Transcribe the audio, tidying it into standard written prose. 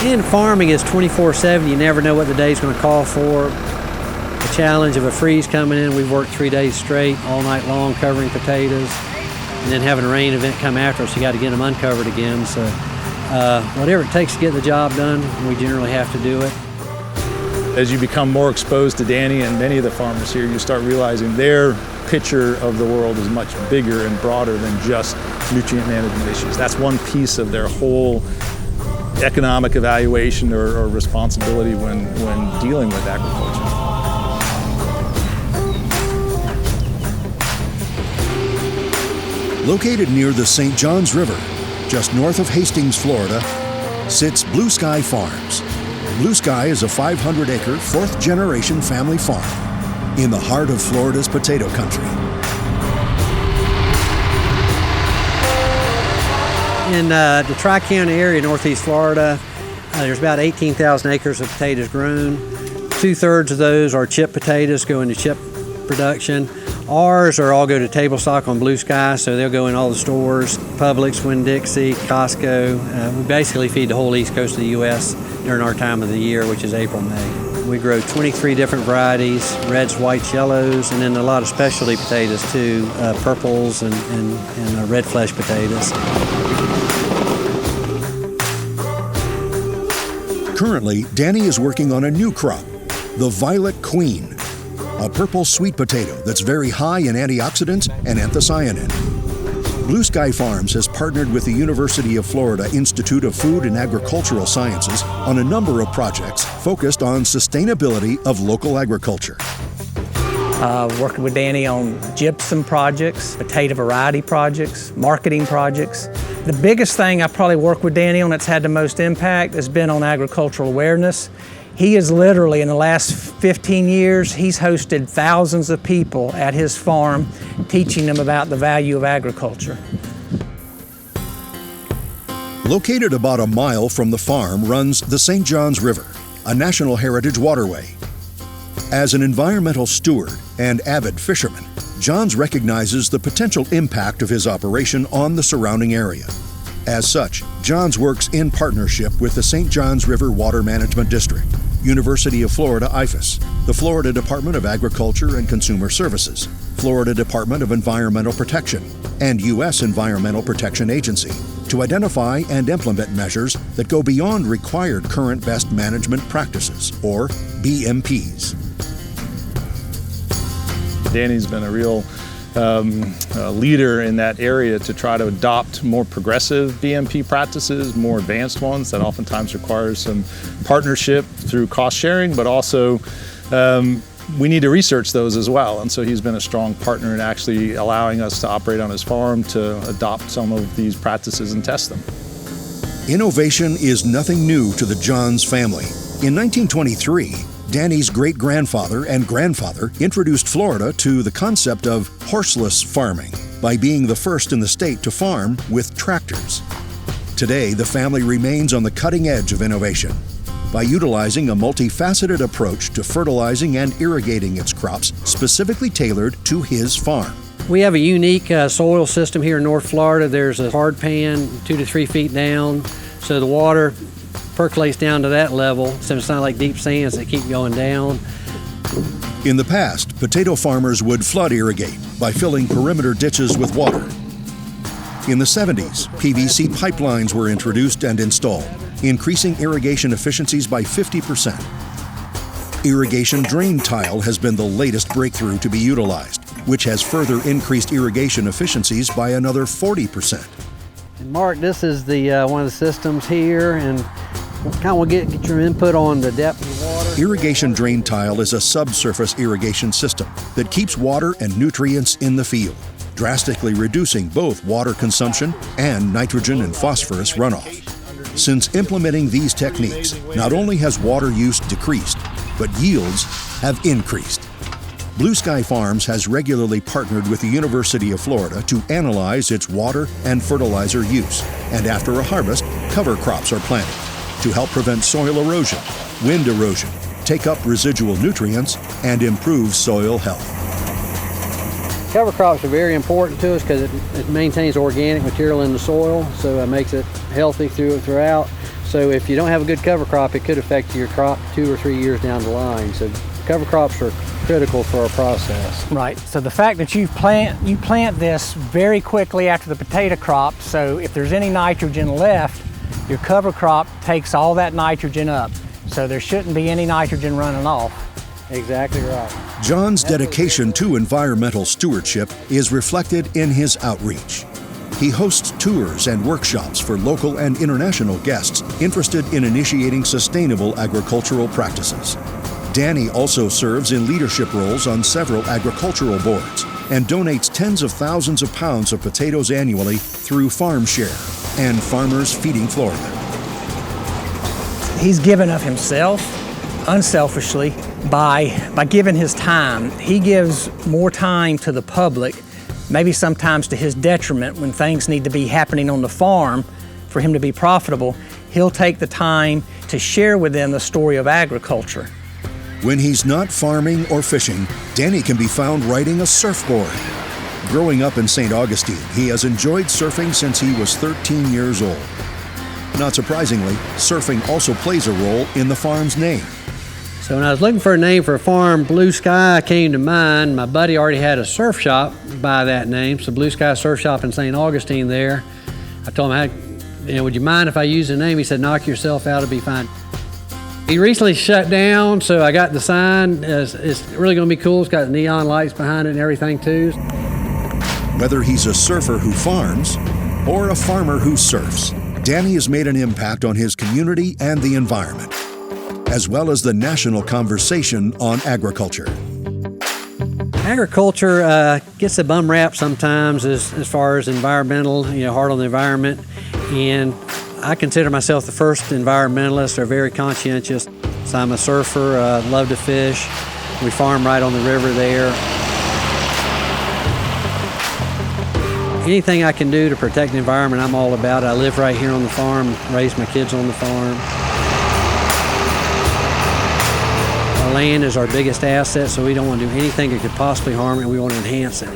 And farming is 24/7. You never know what the day's going to call for. The challenge of a freeze coming in, we've worked 3 days straight, all night long, covering potatoes, and then having a rain event come after us, you got to get them uncovered again. So whatever it takes to get the job done, we generally have to do it. As you become more exposed to Danny and many of the farmers here, you start realizing their picture of the world is much bigger and broader than just nutrient management issues. That's one piece of their whole economic evaluation or responsibility when dealing with agriculture. Located near the St. Johns River, just north of Hastings, Florida, sits Blue Sky Farms. Blue Sky is a 500-acre, fourth-generation family farm in the heart of Florida's potato country. In the Tri-County area, northeast Florida, there's about 18,000 acres of potatoes grown. 2/3 of those are chip potatoes, go into chip production. Ours are all go to table stock on Blue Sky, so they'll go in all the stores, Publix, Winn-Dixie, Costco. We basically feed the whole east coast of the U.S. during our time of the year, which is April, May. We grow 23 different varieties, reds, whites, yellows, and then a lot of specialty potatoes too, purples and red flesh potatoes. Currently, Danny is working on a new crop, the Violet Queen, a purple sweet potato that's very high in antioxidants and anthocyanin. Blue Sky Farms has partnered with the University of Florida Institute of Food and Agricultural Sciences on a number of projects focused on sustainability of local agriculture. Working with Danny on gypsum projects, potato variety projects, marketing projects. The biggest thing I probably worked with Danny on that's had the most impact has been on agricultural awareness. He is literally, in the last 15 years, he's hosted thousands of people at his farm, teaching them about the value of agriculture. Located about a mile from the farm runs the St. Johns River, a National Heritage waterway. As an environmental steward and avid fisherman, Johns recognizes the potential impact of his operation on the surrounding area. As such, Johns works in partnership with the St. Johns River Water Management District, University of Florida IFAS, the Florida Department of Agriculture and Consumer Services, Florida Department of Environmental Protection, and U.S. Environmental Protection Agency to identify and implement measures that go beyond required current best management practices, or BMPs. Danny's been a real leader in that area to try to adopt more progressive BMP practices, more advanced ones that oftentimes require some partnership through cost sharing, but also we need to research those as well. And so he's been a strong partner in actually allowing us to operate on his farm to adopt some of these practices and test them. Innovation is nothing new to the Johns family. In 1923, Danny's great-grandfather and grandfather introduced Florida to the concept of horseless farming by being the first in the state to farm with tractors. Today, the family remains on the cutting edge of innovation by utilizing a multifaceted approach to fertilizing and irrigating its crops specifically tailored to his farm. We have a unique soil system here in North Florida. There's a hard pan 2 to 3 feet down, so the water percolates down to that level, so it's not like deep sands that keep going down. In the past, potato farmers would flood irrigate by filling perimeter ditches with water. In the 70s, PVC pipelines were introduced and installed, increasing irrigation efficiencies by 50%. Irrigation drain tile has been the latest breakthrough to be utilized, which has further increased irrigation efficiencies by another 40%. And Mark, this is the one of the systems here, and kind of get your input on the depth of the water. Irrigation drain tile is a subsurface irrigation system that keeps water and nutrients in the field, drastically reducing both water consumption and nitrogen and phosphorus runoff. Since implementing these techniques, not only has water use decreased, but yields have increased. Blue Sky Farms has regularly partnered with the University of Florida to analyze its water and fertilizer use, and after a harvest, cover crops are planted to help prevent soil erosion, wind erosion, take up residual nutrients, and improve soil health. Cover crops are very important to us because it maintains organic material in the soil, so it makes it healthy throughout. So if you don't have a good cover crop, it could affect your crop 2 or 3 years down the line. So cover crops are critical for our process. Right, so the fact that you plant this very quickly after the potato crop, so if there's any nitrogen left, your cover crop takes all that nitrogen up. So there shouldn't be any nitrogen running off. Exactly right. John's dedication to environmental stewardship is reflected in his outreach. He hosts tours and workshops for local and international guests interested in initiating sustainable agricultural practices. Danny also serves in leadership roles on several agricultural boards and donates tens of thousands of pounds of potatoes annually through Farm Share and Farmers Feeding Florida. He's given of himself unselfishly by giving his time. He gives more time to the public, maybe sometimes to his detriment when things need to be happening on the farm for him to be profitable. He'll take the time to share with them the story of agriculture. When he's not farming or fishing, Danny can be found riding a surfboard. Growing up in St. Augustine, he has enjoyed surfing since he was 13 years old. Not surprisingly, surfing also plays a role in the farm's name. So when I was looking for a name for a farm, Blue Sky came to mind. My buddy already had a surf shop by that name, so Blue Sky Surf Shop in St. Augustine there. I told him, would you mind if I use the name? He said, knock yourself out, it'll be fine. He recently shut down, so I got the sign. It's really gonna be cool. It's got neon lights behind it and everything too. Whether he's a surfer who farms or a farmer who surfs, Danny has made an impact on his community and the environment, as well as the national conversation on agriculture. Agriculture gets a bum rap sometimes as far as environmental, hard on the environment. And I consider myself the first environmentalist. They're very conscientious. So I'm a surfer, love to fish. We farm right on the river there. Anything I can do to protect the environment, I'm all about it. I live right here on the farm, raise my kids on the farm. Our land is our biggest asset, so we don't want to do anything that could possibly harm it. We want to enhance it.